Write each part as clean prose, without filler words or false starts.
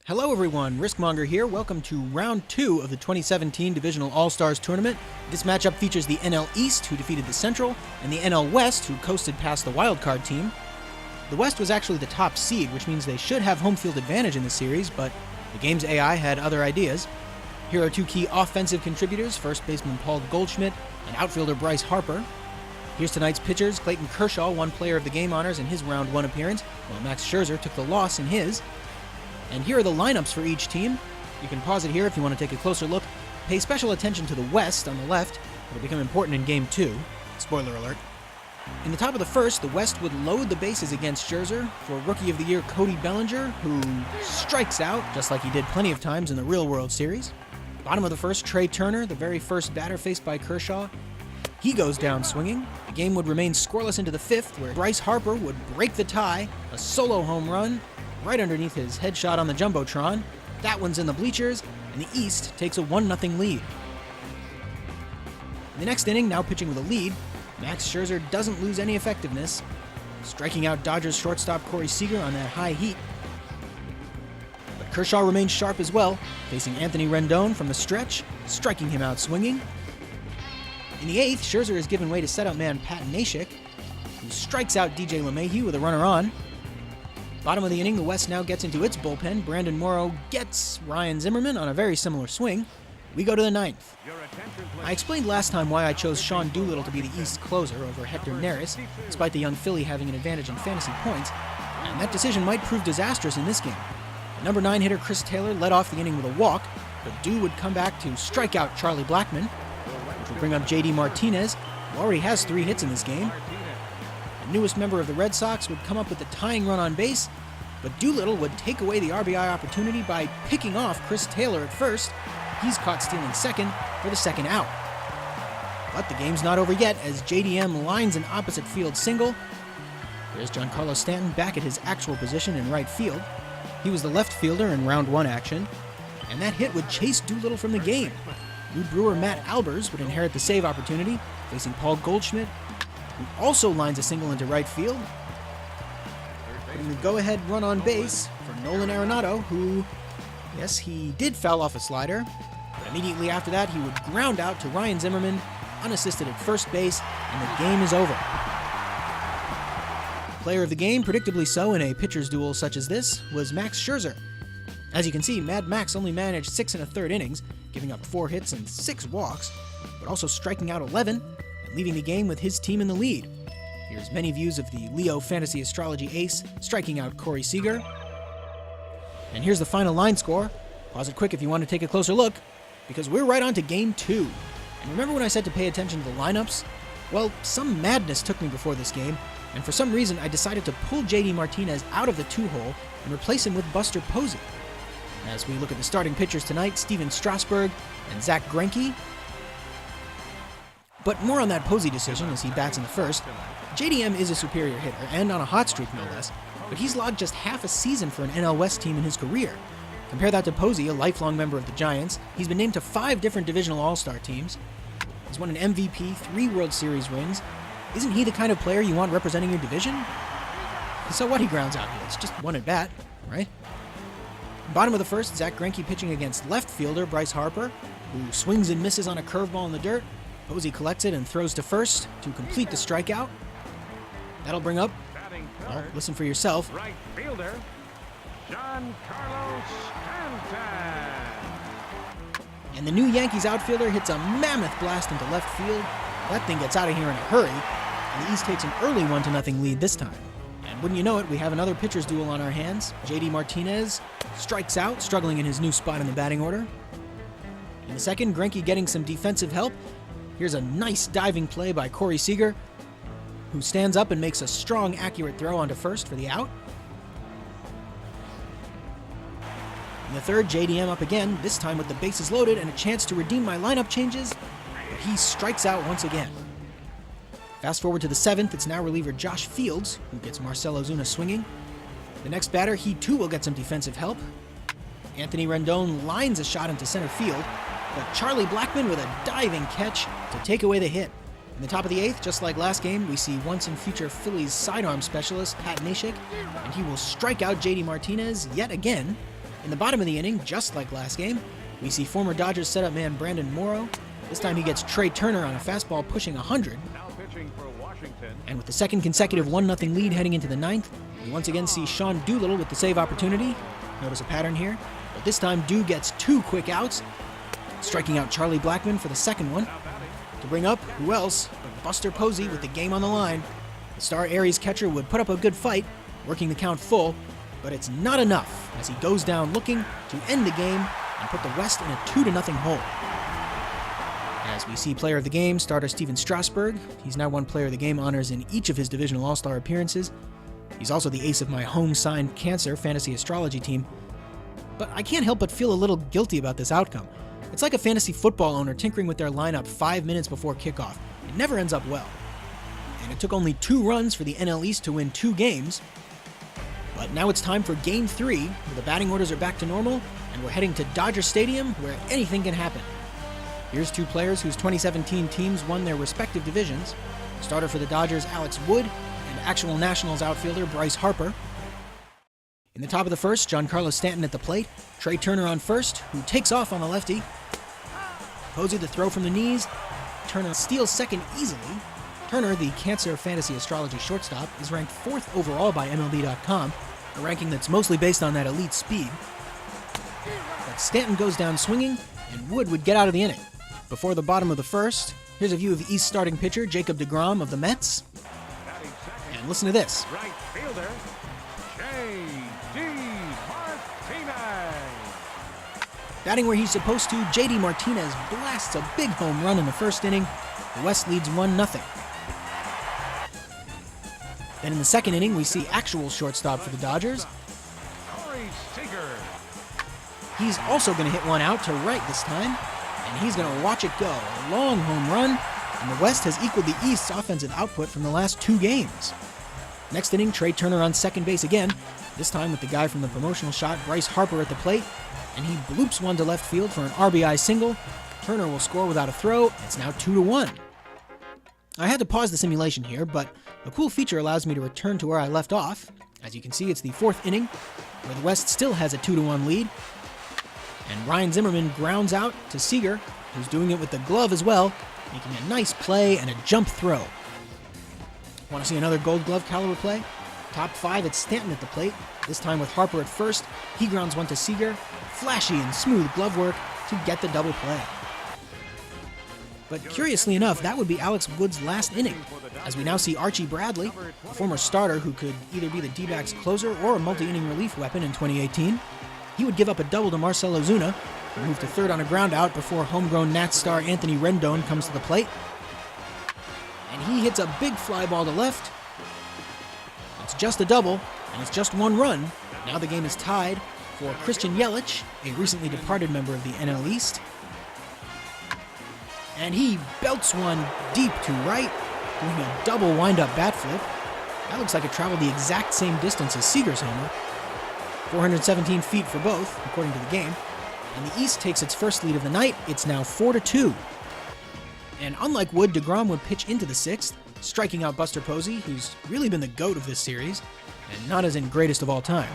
Hello everyone, Riskmonger here. Welcome to round 2 of the 2017 Divisional All-Stars tournament. This matchup features the NL East, who defeated the Central, and the NL West, who coasted past the wildcard team. The West was actually the top seed, which means they should have home field advantage in the series, but the game's AI had other ideas. Here are two key offensive contributors, first baseman Paul Goldschmidt and outfielder Bryce Harper. Here's tonight's pitchers. Clayton Kershaw won Player of the Game honors in his round 1 appearance, while Max Scherzer took the loss in his. And here are the lineups for each team. You can pause it here if you want to take a closer look. Pay special attention to the West on the left. It'll become important in Game 2. Spoiler alert. In the top of the first, the West would load the bases against Scherzer for Rookie of the Year Cody Bellinger, who strikes out, just like he did plenty of times in the real World Series. Bottom of the first, Trey Turner, the very first batter faced by Kershaw. He goes down swinging. The game would remain scoreless into the 5th, where Bryce Harper would break the tie, a solo home run, right underneath his headshot on the Jumbotron. That one's in the bleachers, and the East takes a 1-0 lead. In the next inning, now pitching with a lead, Max Scherzer doesn't lose any effectiveness, striking out Dodgers shortstop Corey Seager on that high heat. But Kershaw remains sharp as well, facing Anthony Rendon from the stretch, striking him out swinging. In the 8th, Scherzer is given way to setup man Pat Neshek, who strikes out DJ LeMahieu with a runner on. Bottom of the inning, the West now gets into its bullpen. Brandon Morrow gets Ryan Zimmerman on a very similar swing. We go to the 9th. I explained last time why I chose Sean Doolittle to be the East closer over Hector Neris, despite the young Philly having an advantage in fantasy points, and that decision might prove disastrous in this game. The number 9 hitter Chris Taylor led off the inning with a walk, but Doo would come back to strike out Charlie Blackmon, which will bring up JD Martinez, who already has 3 hits in this game. The newest member of the Red Sox would come up with the tying run on base, but Doolittle would take away the RBI opportunity by picking off Chris Taylor at first. He's caught stealing second for the second out. But the game's not over yet as JDM lines an opposite field single. There's Giancarlo Stanton back at his actual position in right field. He was the left fielder in round 1 action, and that hit would chase Doolittle from the game. New Brewer Matt Albers would inherit the save opportunity, facing Paul Goldschmidt, who also lines a single into right field. Putting the go-ahead run on base for Nolan Arenado, who, yes, he did foul off a slider, but immediately after that he would ground out to Ryan Zimmerman, unassisted at first base, and the game is over. Player of the game, predictably so in a pitcher's duel such as this, was Max Scherzer. As you can see, Mad Max only managed 6 1/3 innings, giving up 4 hits and 6 walks, but also striking out 11 and leaving the game with his team in the lead. Here's many views of the Leo Fantasy Astrology ace striking out Corey Seager. And here's the final line score. Pause it quick if you want to take a closer look, because we're right on to Game 2. And remember when I said to pay attention to the lineups? Well, some madness took me before this game, and for some reason I decided to pull JD Martinez out of the 2-hole and replace him with Buster Posey. As we look at the starting pitchers tonight, Steven Strasburg and Zach Greinke. But more on that Posey decision as he bats in the first. JDM is a superior hitter, and on a hot streak no less, but he's logged just half a season for an NL West team in his career. Compare that to Posey, a lifelong member of the Giants. He's been named to 5 different Divisional All-Star teams. He's won an MVP, 3 World Series rings. Isn't he the kind of player you want representing your division? So what, he grounds out here? It's just 1 at bat, right? Bottom of the first, Zach Greinke pitching against left fielder Bryce Harper, who swings and misses on a curveball in the dirt. Posey collects it and throws to first to complete the strikeout. That'll bring up, well, listen for yourself, Right fielder, Giancarlo Stanton. And the new Yankees outfielder hits a mammoth blast into left field. That thing gets out of here in a hurry, and the East takes an early 1-0 lead this time. And wouldn't you know it, we have another pitcher's duel on our hands. JD Martinez strikes out, struggling in his new spot in the batting order. In the second, Greinke getting some defensive help. Here's a nice diving play by Corey Seager, who stands up and makes a strong, accurate throw onto first for the out. In the third, JDM up again, this time with the bases loaded and a chance to redeem my lineup changes, but he strikes out once again. Fast forward to the 7th, it's now reliever Josh Fields, who gets Marcell Ozuna swinging. The next batter, he too will get some defensive help. Anthony Rendon lines a shot into center field, but Charlie Blackmon with a diving catch to take away the hit. In the top of the 8th, just like last game, we see once and future Phillies sidearm specialist Pat Neshek, and he will strike out JD Martinez yet again. In the bottom of the inning, just like last game, we see former Dodgers setup man Brandon Morrow. This time he gets Trey Turner on a fastball pushing 100. Now pitching for Washington. And with the second consecutive 1-0 lead heading into the ninth, we once again see Sean Doolittle with the save opportunity. Notice a pattern here. But this time, Doo gets 2 quick outs, striking out Charlie Blackmon for the second one. To bring up, who else but Buster Posey with the game on the line. The Star Aries catcher would put up a good fight, working the count full, but it's not enough as he goes down looking to end the game and put the West in a 2-0 hole. As we see player of the game, starter Steven Strasburg. He's now won player of the game honors in each of his Divisional All-Star appearances. He's also the ace of my home sign Cancer fantasy astrology team. But I can't help but feel a little guilty about this outcome. It's like a fantasy football owner tinkering with their lineup 5 minutes before kickoff. It never ends up well. And it took only 2 runs for the NL East to win 2 games. But now it's time for Game 3, where the batting orders are back to normal, and we're heading to Dodger Stadium, where anything can happen. Here's 2 players whose 2017 teams won their respective divisions. Starter for the Dodgers, Alex Wood, and actual Nationals outfielder, Bryce Harper. In the top of the first, Giancarlo Stanton at the plate, Trey Turner on first, who takes off on the lefty. Posey the throw from the knees. Turner steals second easily. Turner, the Cancer fantasy astrology shortstop, is ranked 4th overall by MLB.com, a ranking that's mostly based on that elite speed. But Stanton goes down swinging, and Wood would get out of the inning. Before the bottom of the first, here's a view of the East starting pitcher, Jacob deGrom of the Mets. And listen to this. Right fielder, J.D. Martinez. Batting where he's supposed to, J.D. Martinez blasts a big home run in the first inning. The West leads 1-0. Then in the second inning, we see actual shortstop for the Dodgers. Corey Seager. He's also going to hit one out to right this time, and he's going to watch it go. A long home run, and the West has equaled the East's offensive output from the last 2 games. Next inning, Trey Turner on second base again, this time with the guy from the promotional shot, Bryce Harper, at the plate, and he bloops one to left field for an RBI single. Turner will score without a throw. It's now 2-1. I had to pause the simulation here, but a cool feature allows me to return to where I left off. As you can see, it's the 4th inning, where the West still has a 2-1 lead. And Ryan Zimmerman grounds out to Seager, who's doing it with the glove as well, making a nice play and a jump throw. Want to see another Gold Glove caliber play? Top 5, it's Stanton at the plate, this time with Harper at first. He grounds one to Seager. Flashy and smooth glove work to get the double play. But curiously enough, that would be Alex Wood's last inning, as we now see Archie Bradley, a former starter who could either be the D-backs closer or a multi-inning relief weapon in 2018. He would give up a double to Marcell Ozuna, and move to third on a ground out before homegrown Nats star Anthony Rendon comes to the plate. And he hits a big fly ball to left. It's just a double, and it's just 1 run. Now the game is tied for Christian Yelich, a recently departed member of the NL East. And he belts one deep to right, doing a double wind-up bat flip. That looks like it traveled the exact same distance as Seager's homer. 417 feet for both, according to the game. And the East takes its first lead of the night. It's now 4-2. And unlike Wood, deGrom would pitch into the 6th, striking out Buster Posey, who's really been the GOAT of this series, and not as in greatest of all time.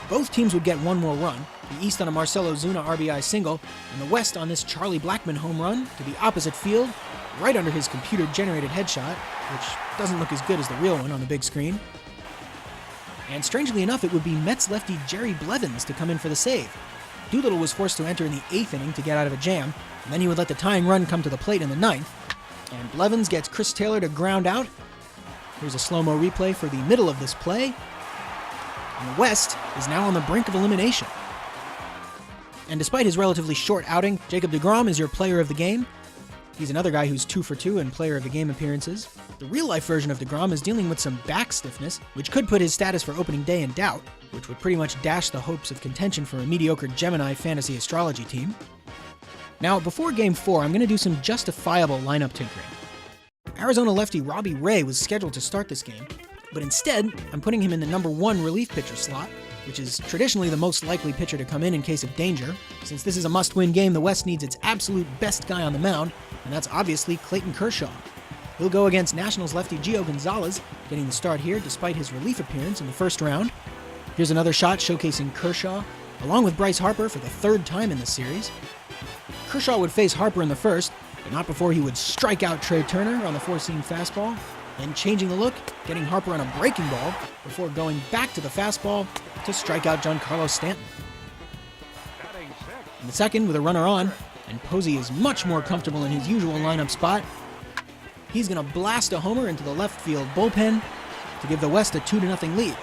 Both teams would get 1 more run, the East on a Marcell Ozuna RBI single, and the West on this Charlie Blackmon home run to the opposite field, right under his computer-generated headshot, which doesn't look as good as the real one on the big screen. And strangely enough, it would be Mets lefty Jerry Blevins to come in for the save. Doolittle was forced to enter in the 8th inning to get out of a jam, and then he would let the tying run come to the plate in the 9th. And Blevins gets Chris Taylor to ground out. Here's a slow-mo replay for the middle of this play. And the West is now on the brink of elimination. And despite his relatively short outing, Jacob deGrom is your player of the game. He's another guy who's 2 for 2 in player of the game appearances. The real-life version of deGrom is dealing with some back stiffness, which could put his status for opening day in doubt, which would pretty much dash the hopes of contention for a mediocre Gemini fantasy astrology team. Now, before Game 4, I'm going to do some justifiable lineup tinkering. Arizona lefty Robbie Ray was scheduled to start this game, but instead, I'm putting him in the number 1 relief pitcher slot, which is traditionally the most likely pitcher to come in case of danger. Since this is a must-win game, the West needs its absolute best guy on the mound, and that's obviously Clayton Kershaw. He'll go against Nationals lefty Gio Gonzalez, getting the start here despite his relief appearance in the first round. Here's another shot showcasing Kershaw, along with Bryce Harper for the third time in the series. Kershaw would face Harper in the first, but not before he would strike out Trey Turner on the four-seam fastball, then changing the look, getting Harper on a breaking ball before going back to the fastball to strike out Giancarlo Stanton. In the second, with a runner on, and Posey is much more comfortable in his usual lineup spot, he's going to blast a homer into the left field bullpen to give the West a 2-0 lead.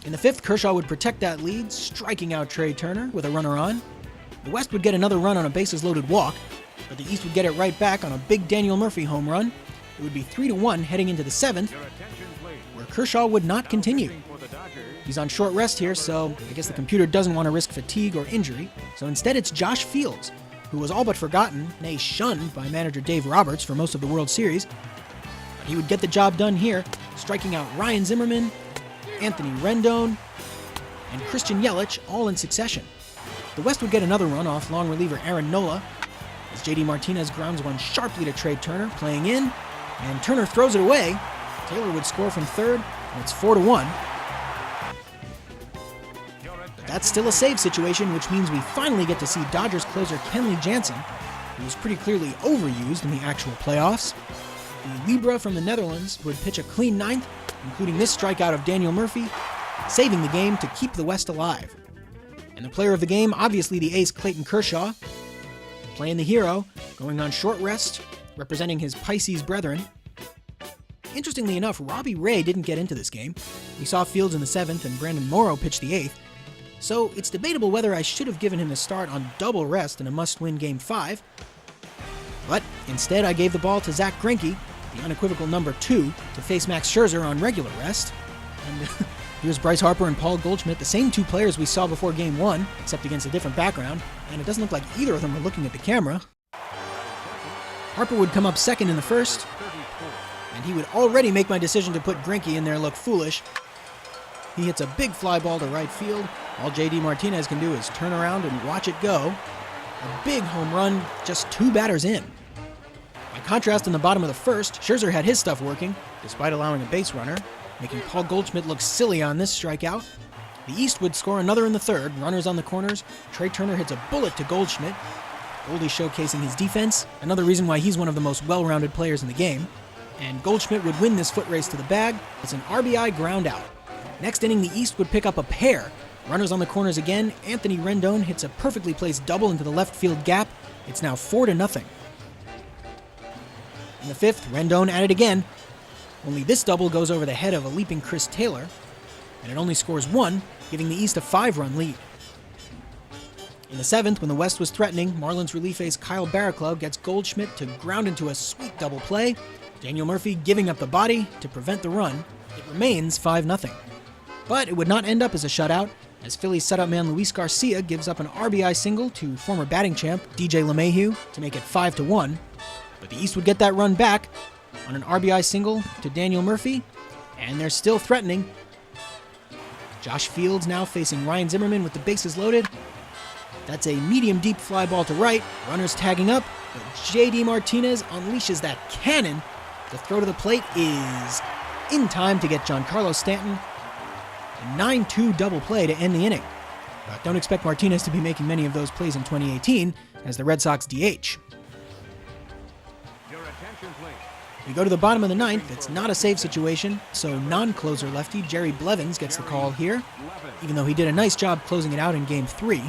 In the fifth, Kershaw would protect that lead, striking out Trey Turner with a runner on. The West would get another run on a bases-loaded walk, but the East would get it right back on a big Daniel Murphy home run. It would be 3-1 heading into the seventh, where Kershaw would not continue. He's on short rest here, so I guess the computer doesn't want to risk fatigue or injury. So instead it's Josh Fields, who was all but forgotten, nay shunned by manager Dave Roberts for most of the World Series. But he would get the job done here, striking out Ryan Zimmerman, Anthony Rendon, and Christian Yelich all in succession. The West would get another run off long reliever Aaron Nola, as J.D. Martinez grounds one sharply to Trey Turner, playing in, and Turner throws it away. Taylor would score from third, and it's 4-1. But that's still a save situation, which means we finally get to see Dodgers closer Kenley Jansen, who was pretty clearly overused in the actual playoffs. The Libra from the Netherlands would pitch a clean ninth, including this strikeout of Daniel Murphy, saving the game to keep the West alive. And the player of the game, obviously the ace Clayton Kershaw, playing the hero, going on short rest, representing his Pisces brethren. Interestingly enough, Robbie Ray didn't get into this game. We saw Fields in the seventh and Brandon Morrow pitch the eighth, so it's debatable whether I should have given him the start on double rest in a must-win Game 5. But instead, I gave the ball to Zach Greinke, the unequivocal number 2, to face Max Scherzer on regular rest. And here's Bryce Harper and Paul Goldschmidt, the same two players we saw before Game 1, except against a different background, and it doesn't look like either of them are looking at the camera. Harper would come up second in the first, and he would already make my decision to put Greinke in there look foolish. He hits a big fly ball to right field. All J.D. Martinez can do is turn around and watch it go. A big home run, just 2 batters in. By contrast, in the bottom of the first, Scherzer had his stuff working, despite allowing a base runner, making Paul Goldschmidt look silly on this strikeout. The East would score another in the third, runners on the corners. Trey Turner hits a bullet to Goldschmidt, Goldie showcasing his defense, another reason why he's one of the most well-rounded players in the game. And Goldschmidt would win this foot race to the bag. It's an RBI ground out. Next inning, the East would pick up a pair. Runners on the corners again. Anthony Rendon hits a perfectly placed double into the left field gap. It's now 4-0. In the fifth, Rendon at it again. Only this double goes over the head of a leaping Chris Taylor, and it only scores 1, giving the East a 5-run lead. In the seventh, when the West was threatening, Marlins relief ace Kyle Barraclough gets Goldschmidt to ground into a sweet double play. Daniel Murphy giving up the body to prevent the run. It remains 5-0. But it would not end up as a shutout, as Phillies setup man Luis Garcia gives up an RBI single to former batting champ DJ LeMahieu to make it 5-1. But the East would get that run back on an RBI single to Daniel Murphy, and they're still threatening. Josh Fields now facing Ryan Zimmerman with the bases loaded. That's a medium-deep fly ball to right, runners tagging up, but J.D. Martinez unleashes that cannon. The throw to the plate is in time to get Giancarlo Stanton. A 9-2 double play to end the inning. But don't expect Martinez to be making many of those plays in 2018 as the Red Sox DH. We go to the bottom of the ninth. It's not a save situation, so non-closer lefty Jerry Blevins gets the call here, even though he did a nice job closing it out in Game 3.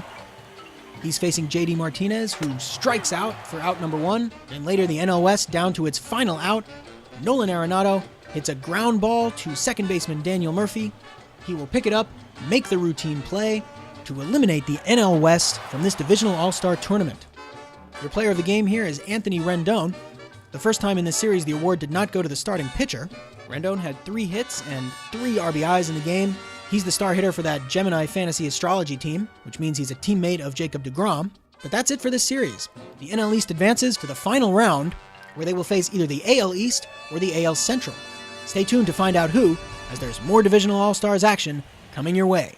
He's facing J.D. Martinez, who strikes out for out number 1, and later the NL West down to its final out. Nolan Arenado hits a ground ball to second baseman Daniel Murphy. He will pick it up, make the routine play to eliminate the NL West from this Divisional All-Star tournament. Your player of the game here is Anthony Rendon. The first time in this series, the award did not go to the starting pitcher. Rendon had 3 hits and 3 RBIs in the game. He's the star hitter for that Gemini Fantasy Astrology team, which means he's a teammate of Jacob deGrom. But that's it for this series. The NL East advances to the final round, where they will face either the AL East or the AL Central. Stay tuned to find out who, as there's more Divisional All-Stars action coming your way.